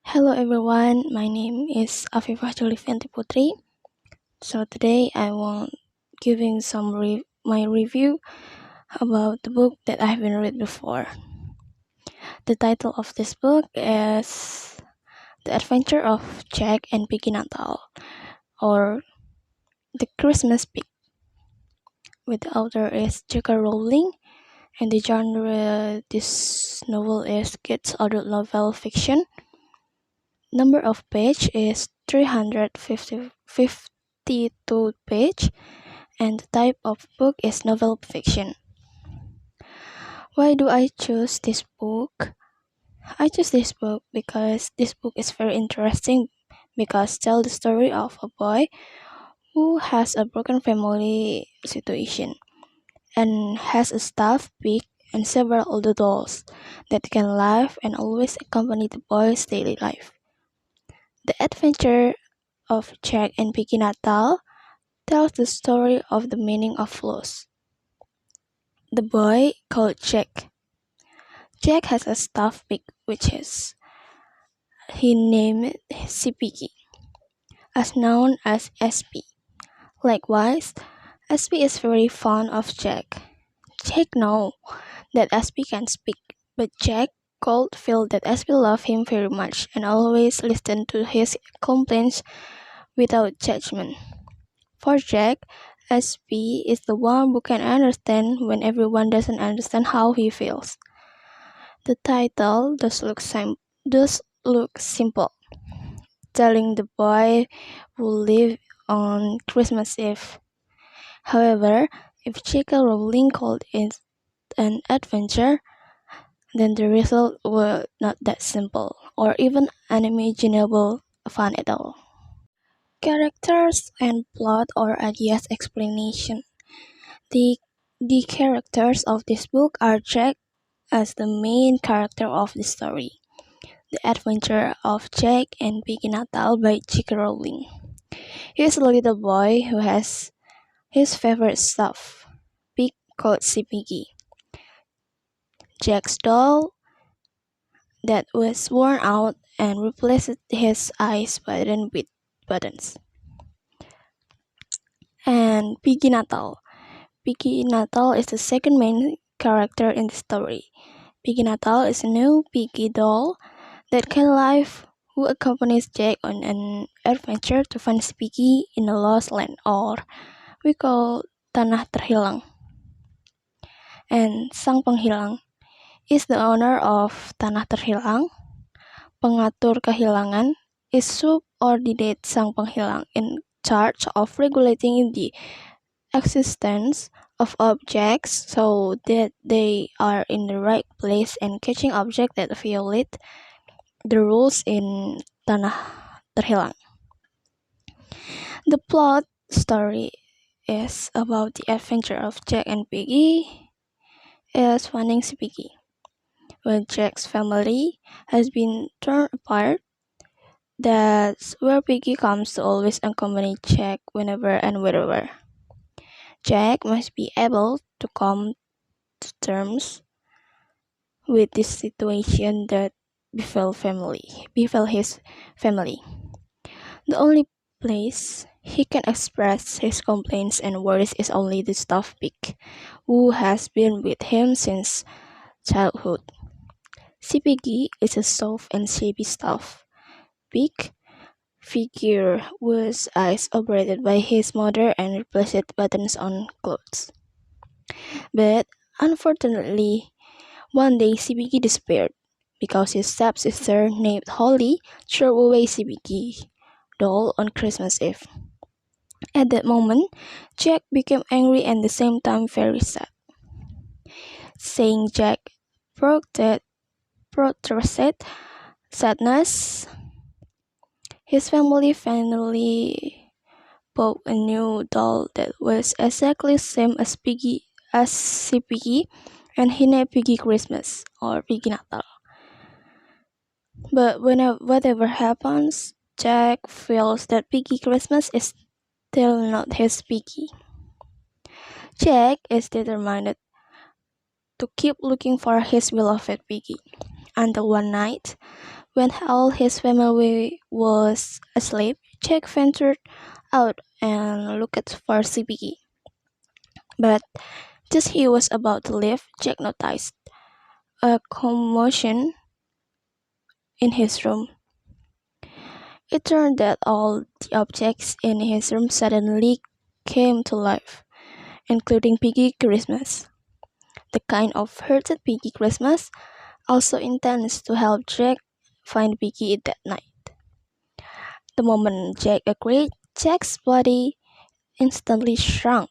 Hello everyone, my name is Afifah Julivianti Putri. So today I will giving my review about the book that I haven't read before. The title of this book is The Adventure of Jack and Piggy Natal, or The Christmas Pig. With the author is J.K. Rowling, and the genre this novel is kids adult novel fiction. Number of page is 352 page, and the type of book is novel fiction. Why do I choose this book? I choose this book because this book is very interesting because it tells the story of a boy who has a broken family situation and has a stuffed pig and several older dolls that can laugh and always accompany the boy's daily life. The Adventure of Jack and Piggy Natal tells the story of the meaning of loss. The boy called Jack. Jack has a stuffed pig he named Piggy, as known as SP. Likewise, SP is very fond of Jack. Jack knows that SP can speak, but Jack could feel that SP loved him very much and always listened to his complaints without judgment. For Jack, SP is the one who can understand when everyone doesn't understand how he feels. The title does look simple, telling the boy who live on Christmas Eve. However, if J.K. Rowling called it an adventure, then the result was not that simple or even unimaginable fun at all. Characters and plot or ideas explanation. The the characters of this book are Jack as the main character of the story. The Adventure of Jack and Piggy Natal by J.K. Rowling. He is a little boy who has his favorite stuff, pig called Piggy. Jack's doll that was worn out and replaced his eyes button with buttons. And Piggy Natal. Piggy Natal is the second main character in the story. Piggy Natal is a new piggy doll that can live who accompanies Jack on an adventure to find Piggy in a lost land, or we call Tanah Terhilang. And Sang Penghilang is the owner of Tanah Terhilang. Pengatur kehilangan is subordinate Sang Penghilang in charge of regulating the existence of objects so that they are in the right place and catching objects that violate the rules in Tanah Terhilang. The plot story is about the adventure of Jack and Piggy is finding Piggy. When Jack's family has been torn apart, that's where Piggy comes to always accompany Jack whenever and wherever. Jack must be able to come to terms with this situation that befell his family. The only place he can express his complaints and worries is only the stuffed pig, who has been with him since childhood. Piggy is a soft and shapy stuffed pig figure whose eyes operated by his mother and replaced buttons on clothes. But unfortunately, one day Piggy disappeared because his stepsister named Holly threw away Piggy doll on Christmas Eve. At that moment, Jack became angry and at the same time very sad. Saying Jack protested sadness, his family finally bought a new doll that was exactly the same as Piggy, and he named Piggy Christmas or Piggy Natal. But whatever happens, Jack feels that Piggy Christmas is still not his Piggy. Jack is determined to keep looking for his beloved Piggy. until one night, when all his family was asleep, Jack ventured out and looked for Piggy. But just he was about to leave, Jack noticed a commotion in his room. It turned that all the objects in his room suddenly came to life, including Piggy Christmas. The kind of hearted Piggy Christmas also intends to help Jack find Piggy that night. The moment Jack agreed, Jack's body instantly shrunk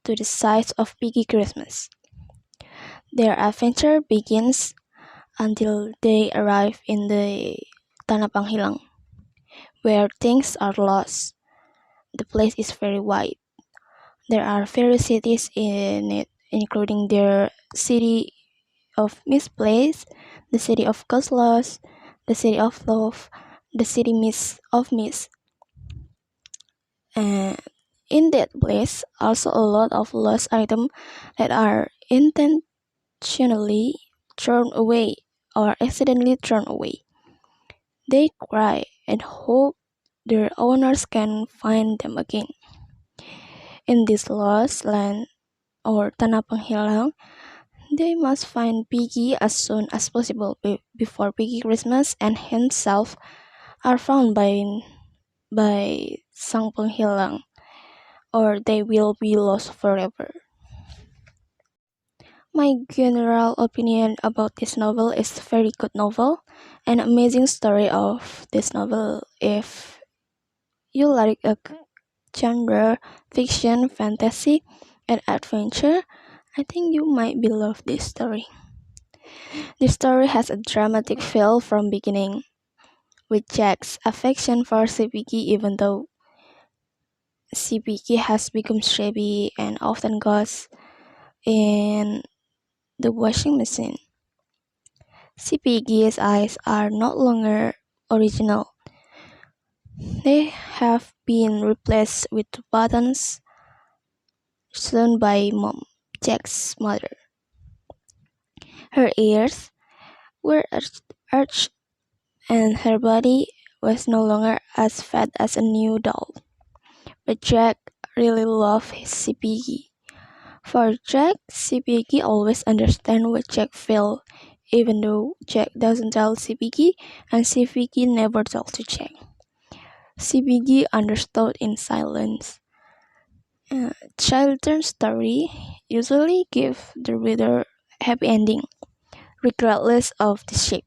to the size of Piggy Christmas. Their adventure begins until they arrive in the Tanah Panghilang, where things are lost. The place is very wide. There are various cities in it, including their city of misplaced, the city of Ghost Lost, the city of Love, the city of Mist. And in that place, also a lot of lost items that are intentionally thrown away or accidentally thrown away. They cry and hope their owners can find them again. In this lost land or Tanah Penghilang, they must find Piggy as soon as possible before Piggy Christmas and himself are found by Sang Penghilang, or they will be lost forever. My general opinion about this novel is a very good novel, an amazing story of this novel. If you like a genre fiction, fantasy, and adventure, I think you might be love this story. This story has a dramatic feel from beginning, with Jack's affection for Piggy even though Piggy has become shabby and often goes in the washing machine. Piggy's eyes are no longer original. They have been replaced with buttons sewn by Mom, Jack's mother. Her ears were arched and her body was no longer as fat as a new doll. But Jack really loved his Piggy. For Jack, Piggy always understands what Jack feels, even though Jack doesn't tell Piggy and Piggy never tells to Jack. Piggy understood in silence. Children's story usually give the reader happy ending, regardless of the shape.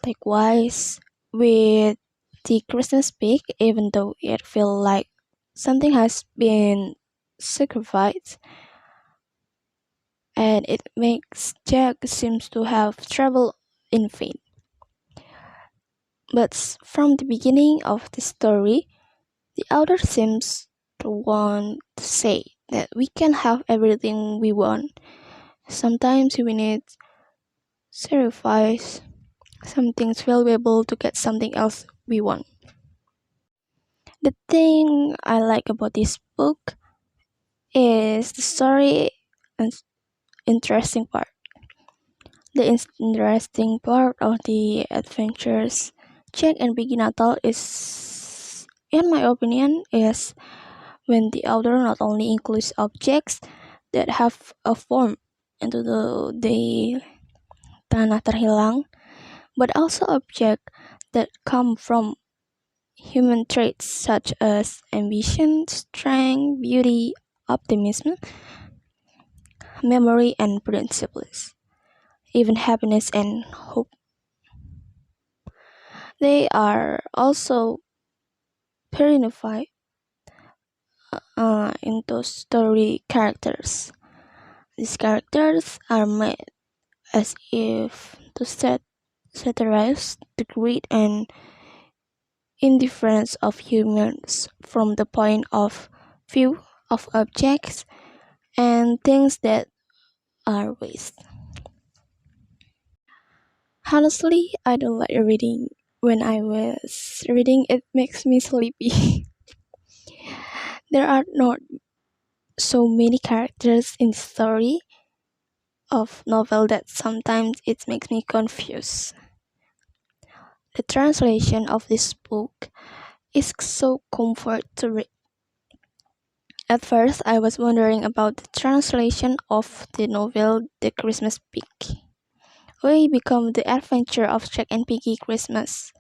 Likewise, with the Christmas pig, even though it feels like something has been sacrificed, and it makes Jack seems to have trouble in vain. But from the beginning of the story, the author seems to want to say that we can have everything we want. Sometimes we need sacrifice some things valuable to get something else we want. The thing I like about this book is the story and interesting part. The interesting part of the adventures Jack and Piggy Natal is, in my opinion, is when the author not only includes objects that have a form into the tanah terhilang, but also objects that come from human traits such as ambition, strength, beauty, optimism, memory, and principles, even happiness and hope. They are also personified into story characters. These characters are made as if to satirize the greed and indifference of humans from the point of view of objects and things that are waste. Honestly, I don't like reading. When I was reading, it makes me sleepy. There are not so many characters in the story, of novel that sometimes it makes me confused. The translation of this book is so comfort to read. At first, I was wondering about the translation of the novel The Christmas Pig. Why become the adventure of Jack and Piggy Christmas?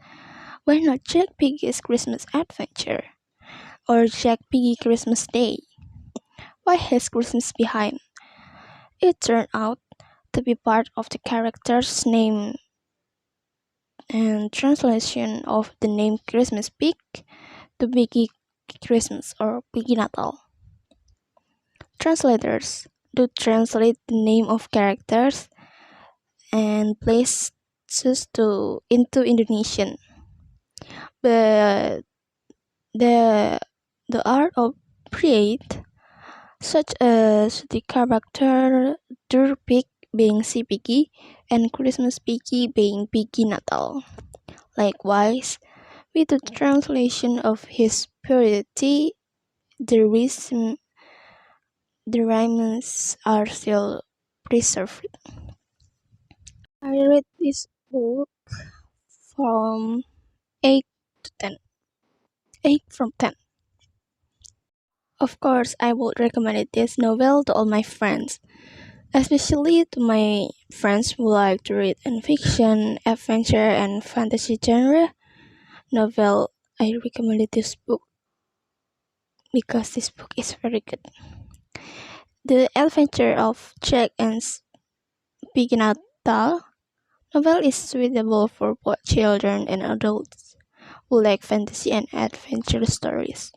Why not Jack Piggy's Christmas Adventure? Or Jack Piggy Christmas Day? Why his Christmas behind? It turned out to be part of the character's name and translation of the name Christmas Pig to Piggy Christmas or Piggy Natal. Translators do translate the name of characters and places into Indonesian, but the art of create, such as the character Der Pig being si Piggy and Christmas Piggy being Piggy Natal. Likewise, with the translation of his purity, the rhymes are still preserved. I read this book from 8 to 10. 8 from 10. Of course, I would recommend this novel to all my friends, especially to my friends who like to read fiction, adventure, and fantasy genre novel. I recommend this book because this book is very good. The Adventure of Jack and Piggy Natal novel is suitable for both children and adults who like fantasy and adventure stories.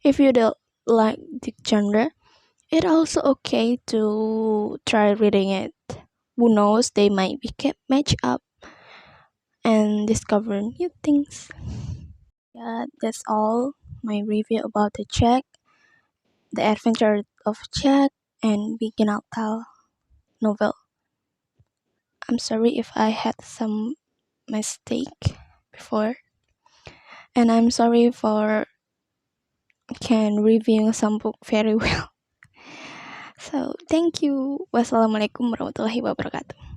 If you don't like the genre, it's also okay to try reading it. Who knows, they might be kept match up and discover new things. Yeah, that's all my review about the Adventure of Jack and Big Natal novel. I'm sorry if I had some mistake before, and I'm sorry for can reviewing some book very well. So thank you. Wassalamualaikum warahmatullahi wabarakatuh.